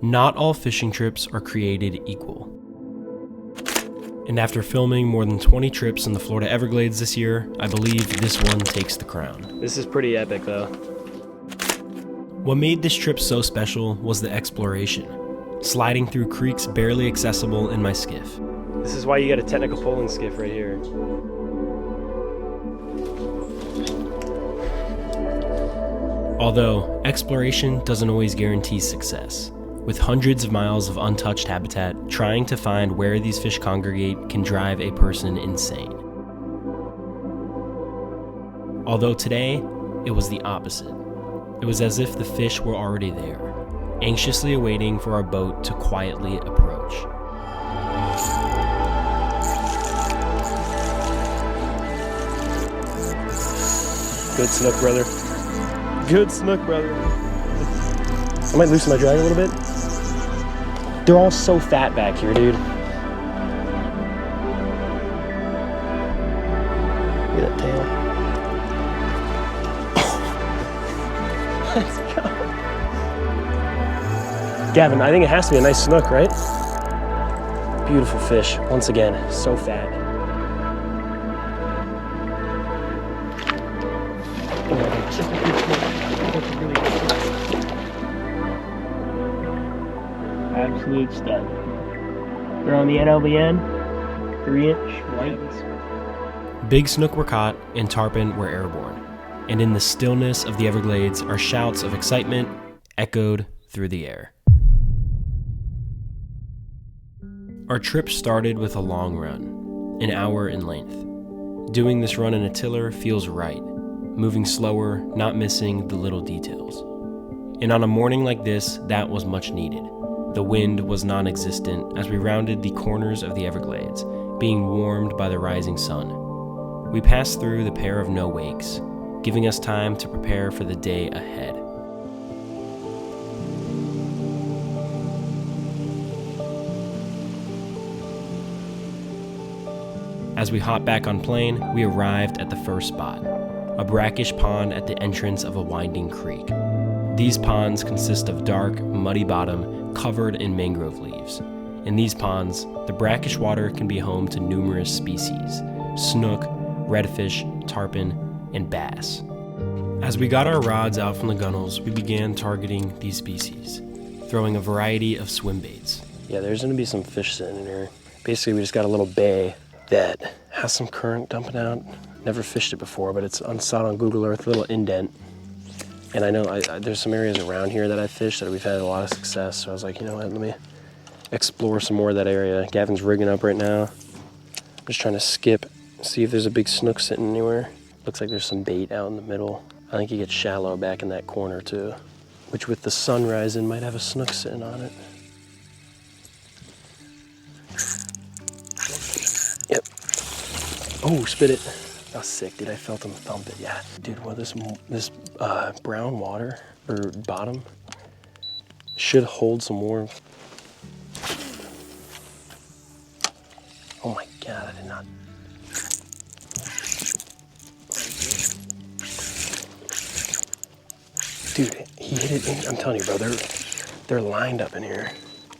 Not all fishing trips are created equal. And after filming more than 20 trips in the Florida Everglades this year, I believe this one takes the crown. This is pretty epic though. What made this trip so special was the exploration, sliding through creeks barely accessible in my skiff. This is why you got a technical poling skiff right here. Although, exploration doesn't always guarantee success. With hundreds of miles of untouched habitat, trying to find where these fish congregate can drive a person insane. Although today, it was the opposite. It was as if the fish were already there, anxiously awaiting for our boat to quietly approach. Good snook, brother. Good snook, brother. I might loosen my drag a little bit. They're all so fat back here, dude. Look at that tail. Let's go. Gavin, I think it has to be a nice snook, right? Beautiful fish, once again, so fat. Absolute stud. They're on the NLBN, 3-inch whites. Big snook were caught and tarpon were airborne. And in the stillness of the Everglades, our shouts of excitement echoed through the air. Our trip started with a long run, an hour in length. Doing this run in a tiller feels right, moving slower, not missing the little details. And on a morning like this, that was much needed. The wind was non-existent as we rounded the corners of the Everglades, being warmed by the rising sun. We passed through the pair of no wakes, giving us time to prepare for the day ahead. As we hopped back on plane, we arrived at the first spot, a brackish pond at the entrance of a winding creek. These ponds consist of dark, muddy bottom covered in mangrove leaves. In these ponds, the brackish water can be home to numerous species: snook, redfish, tarpon, and bass. As we got our rods out from the gunnels, we began targeting these species, throwing a variety of swim baits. Yeah, there's gonna be some fish sitting in here. Basically, we just got a little bay that has some current dumping out. Never fished it before, but it's saw it on Google Earth, a little indent. And I know there's some areas around here that I fished that we've had a lot of success. So I was like, you know what, let me explore some more of that area. Gavin's rigging up right now. I'm just trying to skip, see if there's a big snook sitting anywhere. Looks like there's some bait out in the middle. I think he gets shallow back in that corner too, which with the sun rising might have a snook sitting on it. Yep. Oh, spit it. That was sick, dude. I felt him thump it. Yeah, dude. Well, this brown water or bottom should hold some more. Oh my God! I did not. Dude, he hit it in. I'm telling you, bro. They're lined up in here.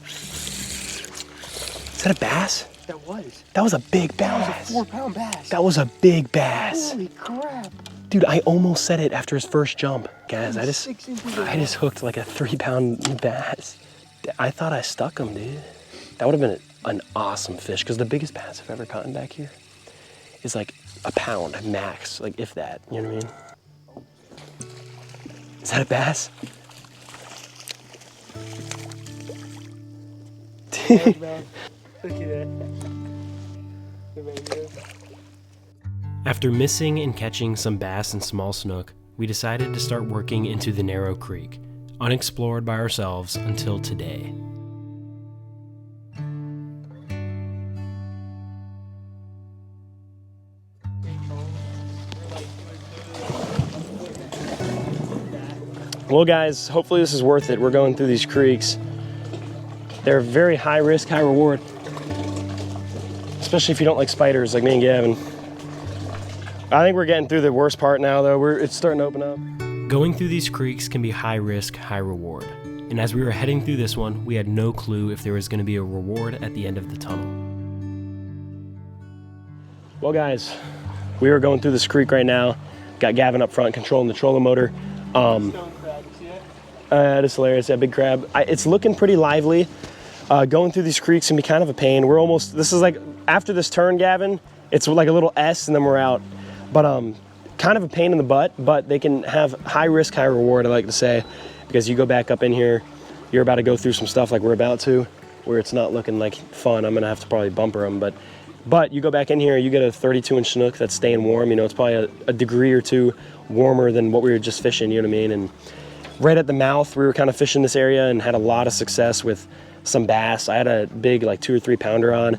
Is that a bass? That was a big bass. That was a 4-pound bass. That was a big bass. Holy crap. Dude, I almost said it after his first jump. Guys, I just hooked like a 3-pound bass. I thought I stuck him, dude. That would have been an awesome fish, because the biggest bass I've ever caught back here is like a pound max, like if that, you know what I mean? Is that a bass? Look at that. After missing and catching some bass and small snook, we decided to start working into the narrow creek, unexplored by ourselves until today. Well, guys, hopefully this is worth it. We're going through these creeks. They're very high risk, high reward. Especially if you don't like spiders like me and Gavin. I think we're getting through the worst part now, though. It's starting to open up. Going through these creeks can be high risk, high reward. And as we were heading through this one, we had no clue if there was going to be a reward at the end of the tunnel. Well guys, we are going through this creek right now. Got Gavin up front controlling the trolling motor. Stone crab, you see it? That is hilarious, that big crab. It's looking pretty lively. Going through these creeks can be kind of a pain. We're almost, this is like, after this turn, Gavin, it's like a little S and then we're out. But kind of a pain in the butt, but they can have high risk, high reward, I like to say, because you go back up in here, you're about to go through some stuff like we're about to, where it's not looking like fun. I'm gonna have to probably bumper them, but you go back in here, you get a 32-inch snook that's staying warm. You know, it's probably a degree or two warmer than what we were just fishing, you know what I mean? And right at the mouth, we were kind of fishing this area and had a lot of success with some bass. I had a big, like 2 or 3 pounder on,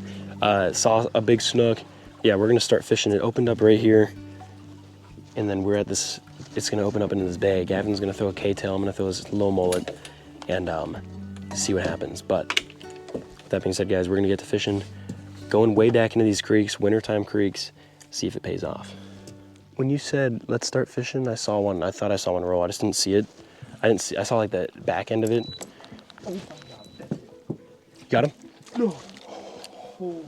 saw a big snook. Yeah, we're gonna start fishing. It opened up right here. And then we're at this, it's gonna open up into this bay. Gavin's gonna throw a K-tail, I'm gonna throw his low mullet and see what happens. But with that being said, guys, we're gonna get to fishing. Going way back into these creeks, wintertime creeks, see if it pays off. When you said, let's start fishing, I saw one. I thought I saw one roll. I just didn't see it. I saw like the back end of it. Oh my God. Got him? No. Holy,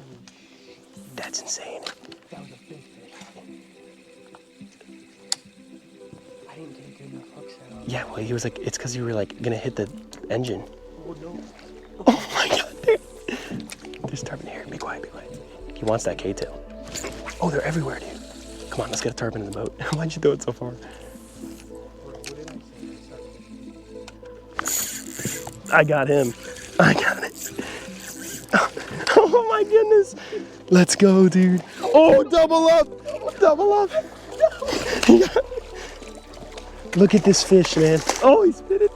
That's insane. that was a big fish. I didn't get a good enough hook set on. Yeah, well, he was like, it's because you were like gonna hit the engine. Oh no. Oh my God, dude. There's tarpon here. Be quiet, be quiet. He wants that K-tail. Oh, they're everywhere, dude. Come on, let's get a tarpon in the boat. Why'd you throw it so far? What did I say? I got him. I got it. Oh my goodness. Let's go, dude. Oh, double up. Double up. Look at this fish, man. Oh, he spit it.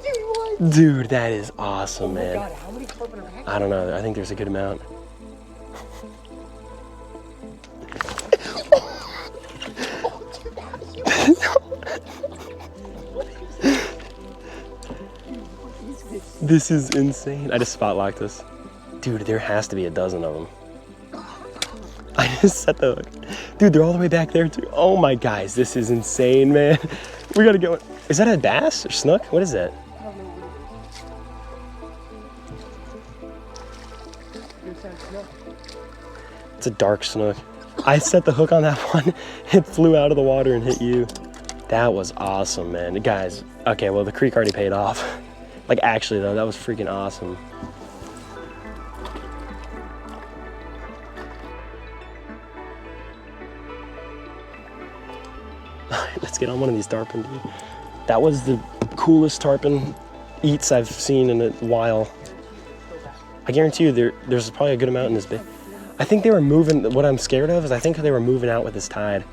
Dude, what? Dude, that is awesome, Oh my man. God, how many tarpon are I don't know. I think there's a good amount. This is insane. I just spot locked this. Dude, there has to be a dozen of them. I just set the hook. Dude, they're all the way back there too. Oh my guys, this is insane, man. We gotta get one. Is that a bass or snook? What is that? I don't know what it is. Here's that snook. It's a dark snook. I set the hook on that one. It flew out of the water and hit you. That was awesome, man. Guys, okay, well, the creek already paid off. Like, actually, though, that was freaking awesome. Let's get on one of these tarpon, dude. That was the coolest tarpon eats I've seen in a while. I guarantee you there's probably a good amount in this bay. I think they were moving, what I'm scared of is I think they were moving out with this tide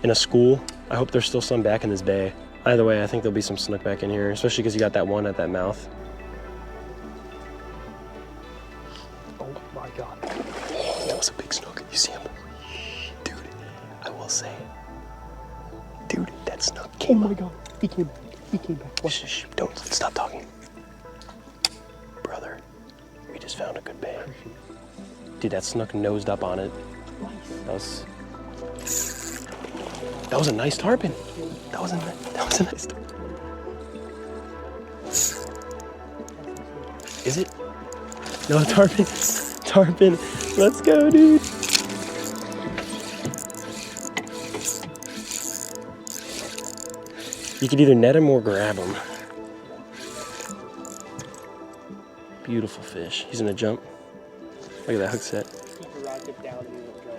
in a school. I hope there's still some back in this bay. Either way, I think there'll be some snook back in here, especially because you got that one at that mouth. Oh my God. That was a big snook. You see him? Dude, I will say, dude, that snook Oh came my up. God. He came back. He came back. What? Shh, shh, don't stop talking. Brother, we just found a good bay. Dude, that snook nosed up on it. That was a nice tarpon. That was a nice tarpon. Is it? No, tarpon. Tarpon. Let's go, dude. You could either net him or grab him. Beautiful fish. He's gonna jump. Look at that hook set. Keep your rod tip down and you won't go.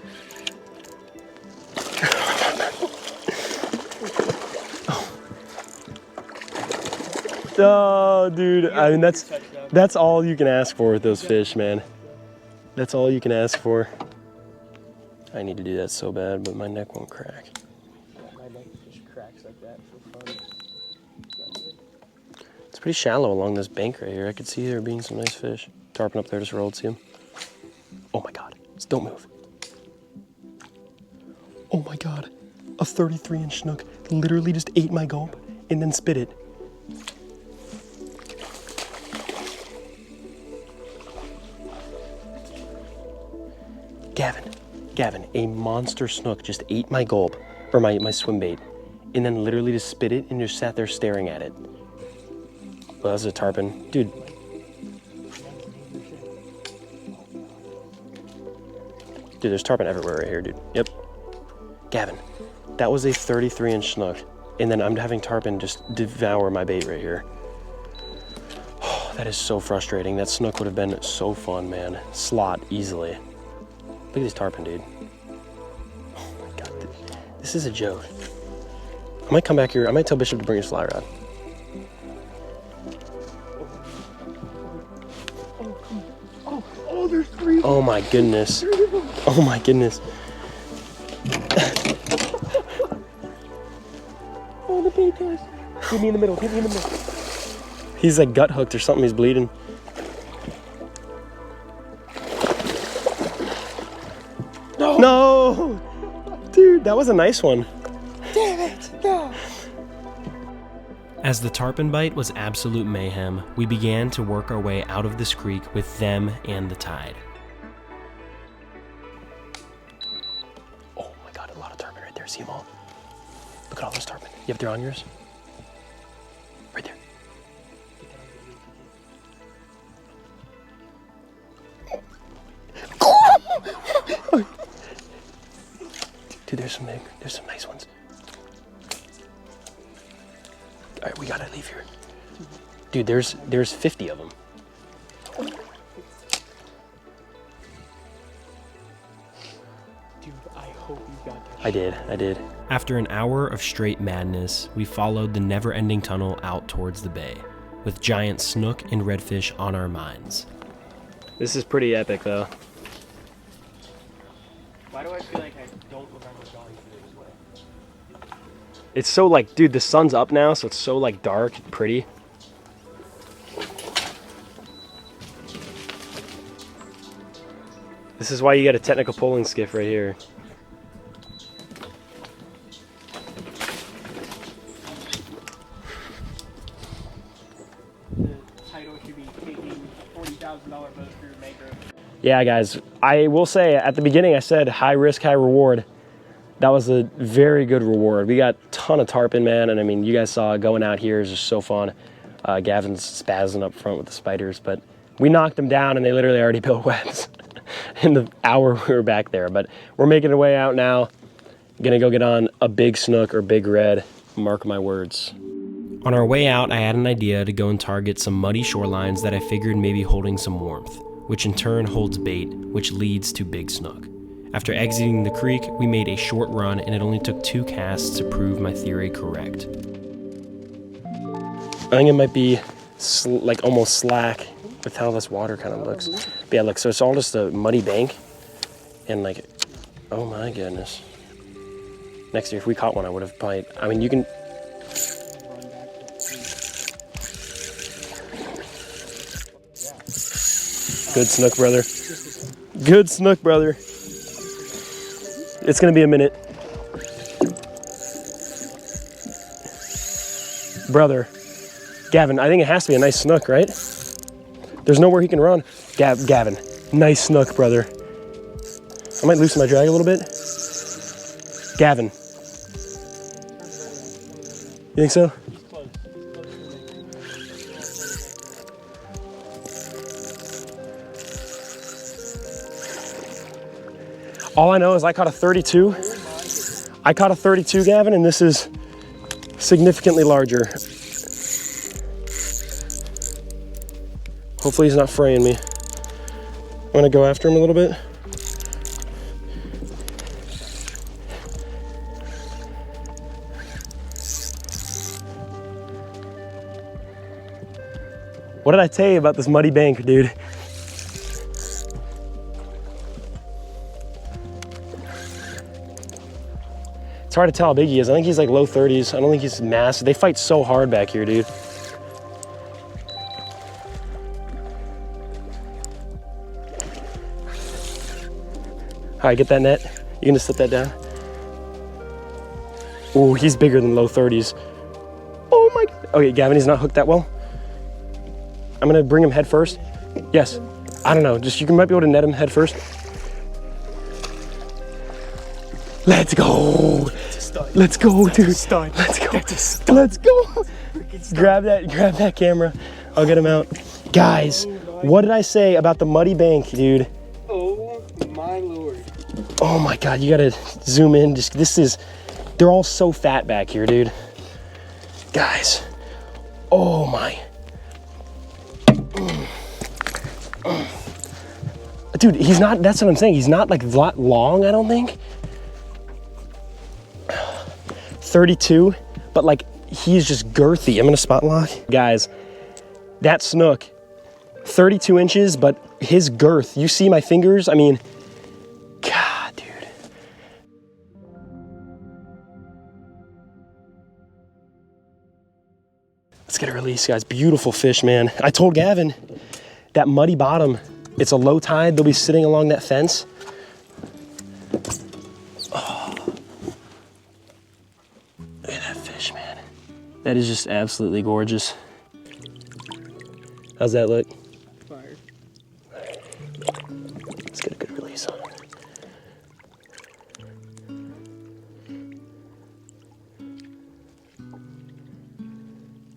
Oh, dude. I mean, that's all you can ask for with those fish, man. That's all you can ask for. I need to do that so bad, but my neck won't crack. My neck just cracks like that for fun. It's pretty shallow along this bank right here. I could see there being some nice fish. Tarpon up there just rolled, see him? Oh my God, just don't move. Oh my God, a 33-inch snook literally just ate my gulp and then spit it. Gavin, a monster snook just ate my gulp, or my swim bait, and then literally just spit it and just sat there staring at it. Well, that's a tarpon. Dude. Dude, there's tarpon everywhere right here, dude. Yep. Gavin, that was a 33-inch snook. And then I'm having tarpon just devour my bait right here. Oh, that is so frustrating. That snook would have been so fun, man. Slot easily. Look at this tarpon, dude. Oh my God, this is a joke. I might come back here. I might tell Bishop to bring his fly rod. Oh, there's 3. Oh my goodness. Oh my goodness. Oh, the bait guys. Get me in the middle. Get me in the middle. He's like gut hooked or something. He's bleeding. No. No, dude, that was a nice one. Damn it. No. As the tarpon bite was absolute mayhem, we began to work our way out of this creek with them and the tide. Oh my God, a lot of tarpon right there. See them all? Look at all those tarpon. You have their on yours? Right there. Dude, there's some nice ones. All right, we gotta leave here. Dude, there's 50 of them. Dude, I hope you got that. I did. After an hour of straight madness, we followed the never-ending tunnel out towards the bay, with giant snook and redfish on our minds. This is pretty epic, though. Why do I feel like I don't remember going through this way? It's so like, dude, the sun's up now, so it's so like dark and pretty. This is why you got a technical poling skiff right here. The title should be taking a $40,000 boat through mangrove. Yeah, guys, I will say at the beginning I said high risk, high reward. That was a very good reward. We got a ton of tarpon, man, and I mean, you guys saw going out here is just so fun. Gavin's spazzing up front with the spiders, but we knocked them down and they literally already built webs in the hour we were back there. But we're making our way out now. Gonna go get on a big snook or big red, mark my words. On our way out, I had an idea to go and target some muddy shorelines that I figured may be holding some warmth, which in turn holds bait, which leads to big snook. After exiting the creek, we made a short run and it only took 2 casts to prove my theory correct. I think it might be like almost slack with how this water kind of looks. But yeah, look, so it's all just a muddy bank and like, oh my goodness. Next year, if we caught one, I would have probably, I mean, you can, good snook, brother. Good snook, brother. It's gonna be a minute. Brother. Gavin, I think it has to be a nice snook, right? There's nowhere he can run. Gavin, nice snook, brother. I might loosen my drag a little bit. Gavin. You think so? All I know is I caught a 32. I caught a 32, Gavin, and this is significantly larger. Hopefully he's not fraying me. I'm gonna go after him a little bit. What did I tell you about this muddy bank, dude? It's hard to tell how big he is. I think he's like low 30s. I don't think he's massive. They fight so hard back here, dude. All right, get that net. You gonna set that down? Ooh, he's bigger than low 30s. Oh my God. Okay, Gavin, he's not hooked that well. I'm gonna bring him head first. Yes. I don't know, just you might be able to net him head first. Let's go. Let's go, dude. Let's go. Let's go. Grab that camera. I'll get him out. Guys, what did I say about the muddy bank, dude? Oh my lord. Oh my God, you gotta zoom in. They're all so fat back here, dude. Guys, oh my. Dude, that's what I'm saying. He's not like that long, I don't think. 32, but like he's just girthy. I'm gonna spot lock. Guys, that snook, 32 inches, but his girth, you see my fingers? I mean, God, dude. Let's get a release, guys. Beautiful fish, man. I told Gavin, that muddy bottom, it's a low tide. They'll be sitting along that fence. Oh. Look at that fish, man. That is just absolutely gorgeous. How's that look? Fire. Let's get a good release on it.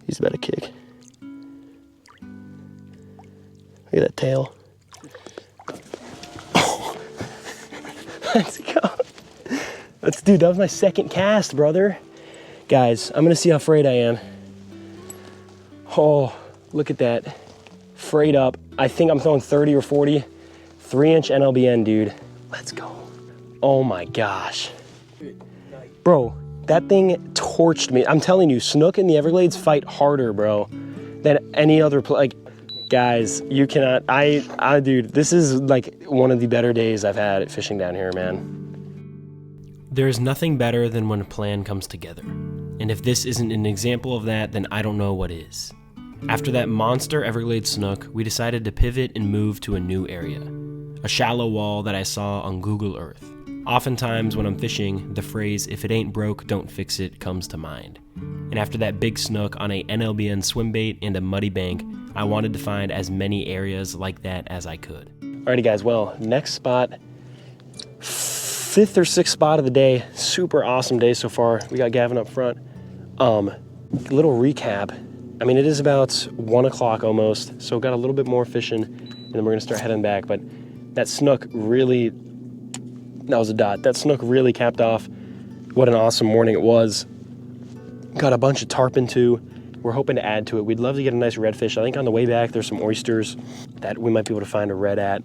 He's about to kick. Look at that tail. Oh. Let's go. Dude, that was my second cast, brother. Guys, I'm gonna see how frayed I am. Oh, look at that. Frayed up. I think I'm throwing 30 or 40. 3-inch NLBN, dude. Let's go. Oh my gosh. Bro, that thing torched me. I'm telling you, snook in the Everglades fight harder, bro, than any other like, guys, you cannot, dude, this is like one of the better days I've had at fishing down here, man. There is nothing better than when a plan comes together. And if this isn't an example of that, then I don't know what is. After that monster Everglades snook, we decided to pivot and move to a new area. A shallow wall that I saw on Google Earth. Oftentimes when I'm fishing, the phrase, "if it ain't broke, don't fix it," comes to mind. And after that big snook on a NLBN swim bait and a muddy bank, I wanted to find as many areas like that as I could. Alrighty guys, well, next spot, 5th or 6th spot of the day. Super awesome day so far. We got Gavin up front. Little recap. I mean, it is about 1 o'clock almost, so got a little bit more fishing, and then we're gonna start heading back. But that snook really, that was a dot. That snook really capped off what an awesome morning it was. Got a bunch of tarpon too. We're hoping to add to it. We'd love to get a nice redfish. I think on the way back, there's some oysters that we might be able to find a red at,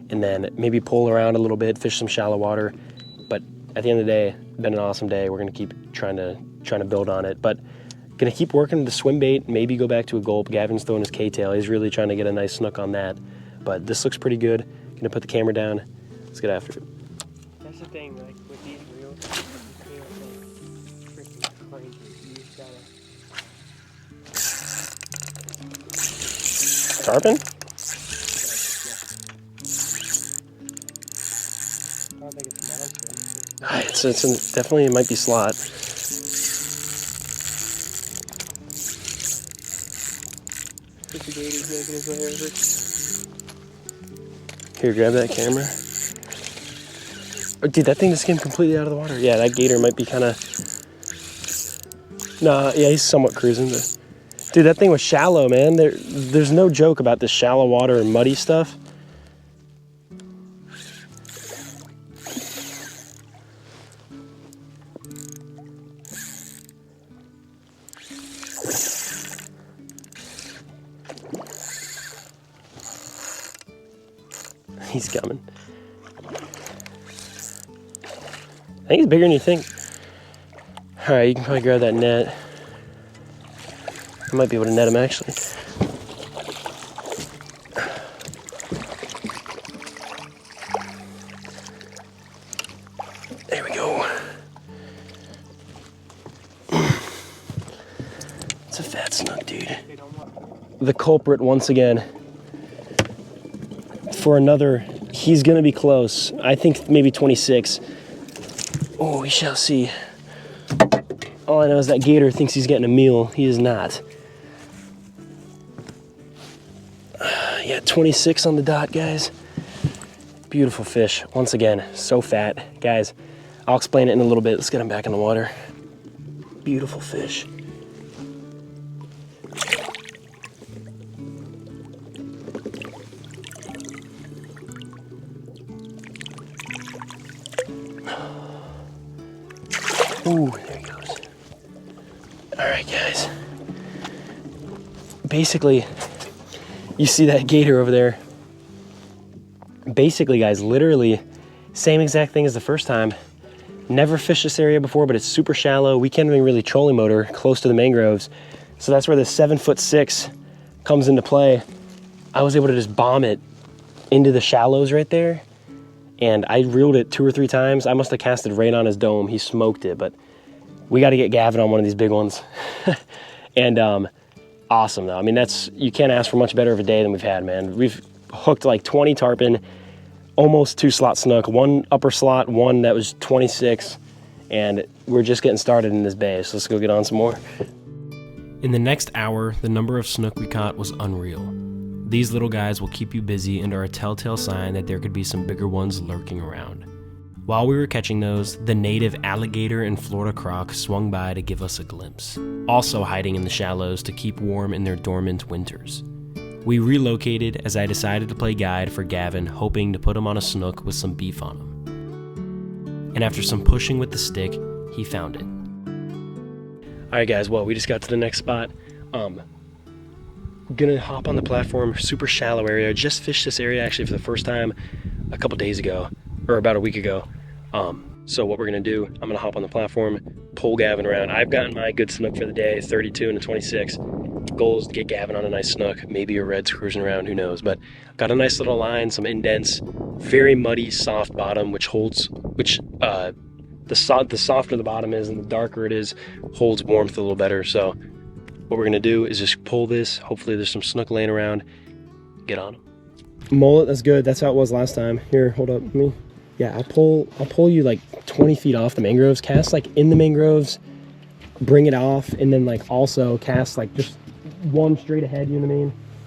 and then maybe pull around a little bit, fish some shallow water. But at the end of the day, been an awesome day. We're gonna keep trying to build on it. But gonna keep working the swim bait, maybe go back to a gulp. Gavin's throwing his K-tail. He's really trying to get a nice snook on that. But this looks pretty good. Gonna put the camera down. Let's get after it. That's the thing, like with these reels, you can't like freaking crank it. You just gotta. Tarpon? I don't think it's a monster. It's definitely, it might be slot. The gator's making his way over. Here, grab that camera. Oh, dude, that thing just came completely out of the water. Yeah, that gator might be kind of... Nah, yeah, he's somewhat cruising. But... Dude, that thing was shallow, man. There's no joke about this shallow water and muddy stuff. He's coming. I think he's bigger than you think. All right, you can probably grab that net. I might be able to net him actually. There we go. It's a fat snook, dude. The culprit once again. For another, he's gonna be close. I think maybe 26. Oh, we shall see. All I know is that gator thinks he's getting a meal. He is not. Yeah, 26 on the dot, guys. Beautiful fish. Once again, so fat. Guys, I'll explain it in a little bit. Let's get him back in the water. Beautiful fish. Ooh, there he goes. All right, guys. Basically, you see that gator over there. Basically, guys, literally same exact thing as the first time. Never fished this area before, but it's super shallow. We can't even really trolling motor close to the mangroves. So that's where the 7'6" comes into play. I was able to just bomb it into the shallows right there. And I reeled it 2 or 3 times. I must have casted right on his dome. He smoked it, but we got to get Gavin on one of these big ones. And awesome though. I mean, you can't ask for much better of a day than we've had, man. We've hooked like 20 tarpon, almost 2 slot snook, 1 upper slot, 1 that was 26, and we're just getting started in this bay. So let's go get on some more. In the next hour, the number of snook we caught was unreal. These little guys will keep you busy and are a telltale sign that there could be some bigger ones lurking around. While we were catching those, the native alligator and Florida croc swung by to give us a glimpse, also hiding in the shallows to keep warm in their dormant winters. We relocated as I decided to play guide for Gavin, hoping to put him on a snook with some beef on him. And after some pushing with the stick, he found it. All right, guys, well, we just got to the next spot. Gonna hop on the platform, super shallow area. Just fished this area actually for the first time a couple days ago, or about a week ago. So what we're gonna do, I'm gonna hop on the platform, pull Gavin around. I've gotten my good snook for the day, 32 and a 26. Goal is to get Gavin on a nice snook, maybe a red's cruising around, who knows. But got a nice little line, some indents, very muddy, soft bottom, the softer the bottom is and the darker it is, holds warmth a little better. So what we're gonna do is just pull this. Hopefully there's some snook laying around. Get on them. Mullet, that's good. That's how it was last time. Here, hold up. Let me. Yeah, I'll pull you like 20 feet off the mangroves. Cast like in the mangroves, bring it off, and then like also cast like just one straight ahead. You know what I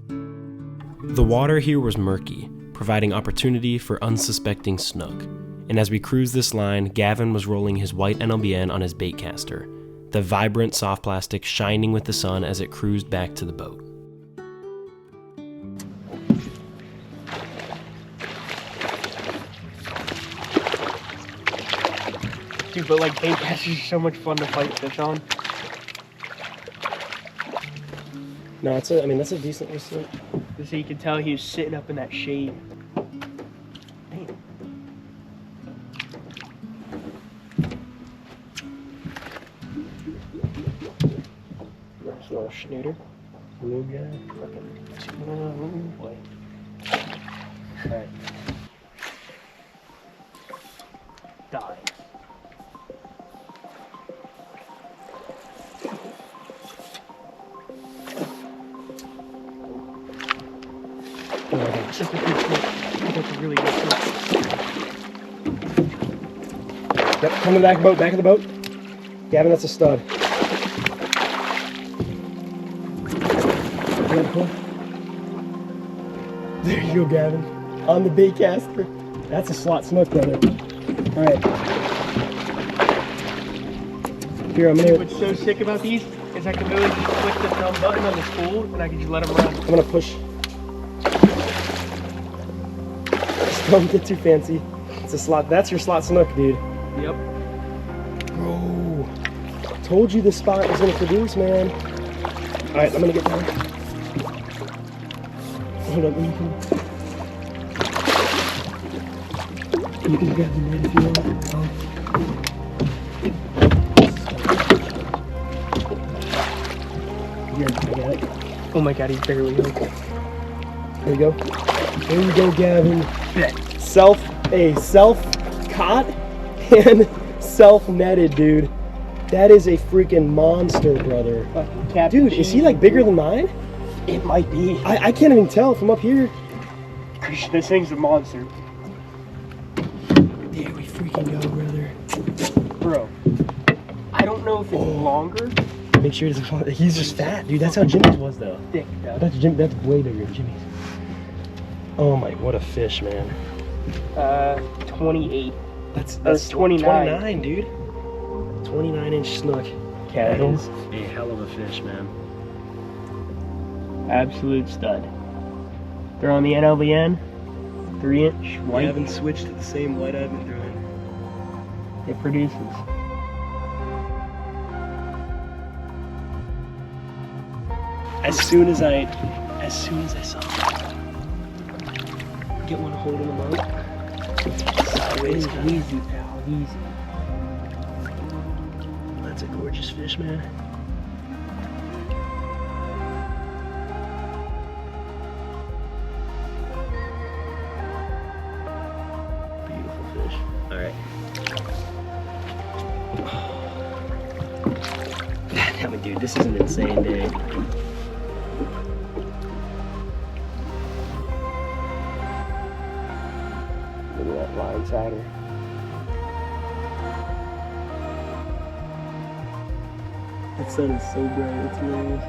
mean? The water here was murky, providing opportunity for unsuspecting snook. And as we cruised this line, Gavin was rolling his white NLBN on his bait caster, the vibrant soft plastic shining with the sun as it cruised back to the boat. Dude, but like bait casters are so much fun to fight fish on. No, that's a decent one. So you can tell he was sitting up in that shade. Damn. Nice little schnooter. Blue guy. Oh boy. Alright. Die. That's a really good fish. Yep, come to the back of the boat. Gavin, that's a stud. There you go, Gavin. On the bait caster. That's a slot snook, brother. Alright. Here, I'm gonna... What's so sick about these is I can literally just click the thumb button on the spool and I can just let them run. I'm gonna push. Just don't get too fancy. It's a slot. That's your slot snook, dude. Yep. Bro. Told you this spot was gonna produce, man. Alright, I'm gonna get down. Hold up, you can grab the net if you want. Yeah, I got it. Oh my god, he's barely hooked. There you go. There you go, Gavin. Self caught and self netted, dude. That is a freaking monster, brother. Dude, is he like bigger than mine? It might be. I can't even tell from up here. This thing's a monster. There we freaking go, brother. Bro, I don't know if it's longer. Make sure it doesn't. He's just fat, dude. That's how Jimmy's was, though. Thick, though. That's way bigger than Jimmy's. Oh my, what a fish, man. 28. That's 29. 29, dude. 29-inch snook. Yeah, That it is is. a hell of a fish, man. Absolute stud. They're on the NLBN. 3-inch We white. haven't switched to the same white I've been throwing. it produces. As soon as I saw him, get one holding him up. Sideways, Easy, pal, easy. That's a gorgeous fish, man. Beautiful fish. All right. Damn it, dude, this is an insane day. Look at that line sider. That sun is so bright, it's hilarious.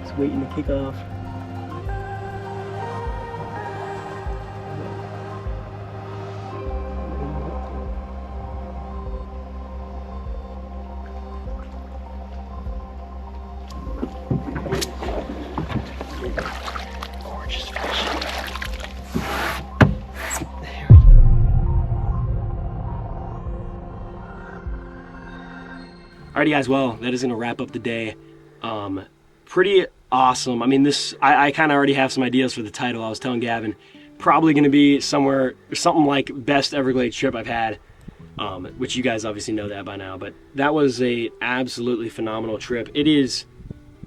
Just waiting to kick off. Gorgeous fish. There we go. Alrighty guys, well, that is gonna wrap up the day. Pretty awesome. I mean, I kind of already have some ideas for the title. I was telling Gavin, probably gonna be somewhere, something like best Everglades trip I've had, which you guys obviously know that by now, but that was a absolutely phenomenal trip. It is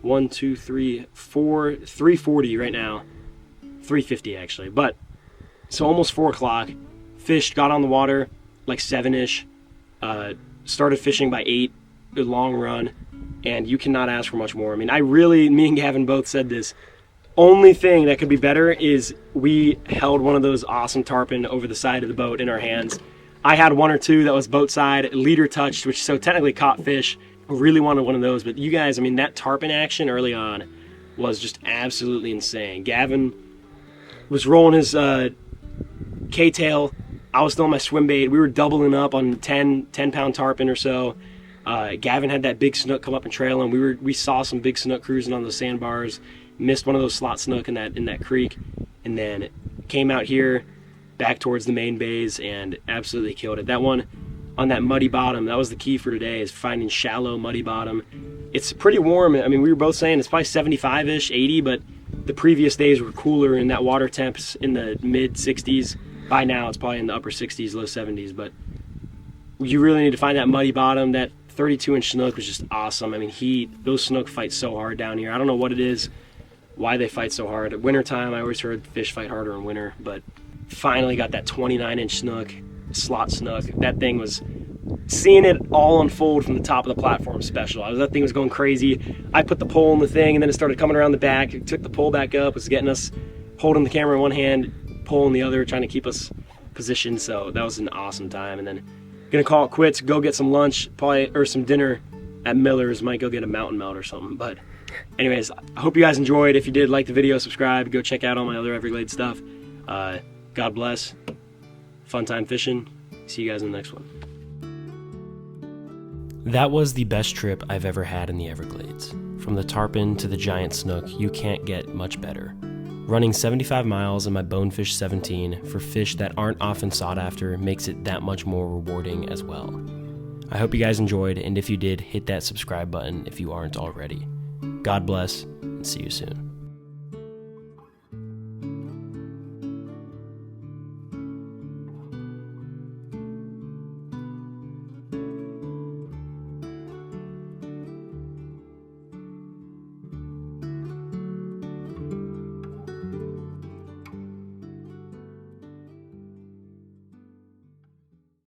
1, 2, 3, 4, 3:40 right now, 3:50 actually, but so almost 4 o'clock. Fished, got on the water like 7-ish, started fishing by 8, a long run, and you cannot ask for much more. I mean, me and Gavin both said this, only thing that could be better is we held one of those awesome tarpon over the side of the boat in our hands. I had 1 or 2 that was boat side, leader touched, which so technically caught fish. Really wanted one of those, but you guys, I mean, that tarpon action early on was just absolutely insane. Gavin was rolling his K-tail. I was still on my swim bait. We were doubling up on 10-pound tarpon or so. Gavin had that big snook come up and trail him. We saw some big snook cruising on those sandbars. Missed one of those slot snook in that creek, and then came out here back towards the main bays and absolutely killed it. That one on that muddy bottom, that was the key for today, is finding shallow muddy bottom. It's pretty warm. I mean, we were both saying it's probably 75-ish, 80, but the previous days were cooler and that water temps in the mid 60s. By now it's probably in the upper 60s, low 70s, but you really need to find that muddy bottom. That 32-inch snook was just awesome. I mean, those snook fight so hard down here. I don't know what it is, why they fight so hard. At wintertime, I always heard fish fight harder in winter, but finally got that 29-inch snook, slot snook. That thing was, seeing it all unfold from the top of the platform special. That thing was going crazy. I put the pole in the thing, and then it started coming around the back. It took the pole back up, was getting us, holding the camera in one hand, pole in the other, trying to keep us positioned. So that was an awesome time. And then gonna call it quits, go get some lunch, probably, or some dinner at Miller's. Might go get a mountain melt or something. But anyways, I hope you guys enjoyed. If you did, like the video, subscribe, go check out all my other Everglades stuff. God bless. Fun time fishing. See you guys in the next one. That was the best trip I've ever had in the Everglades. From the tarpon to the giant snook, you can't get much better. Running 75 miles in my Bonefish 17 for fish that aren't often sought after makes it that much more rewarding as well. I hope you guys enjoyed, and if you did, hit that subscribe button if you aren't already. God bless, and see you soon.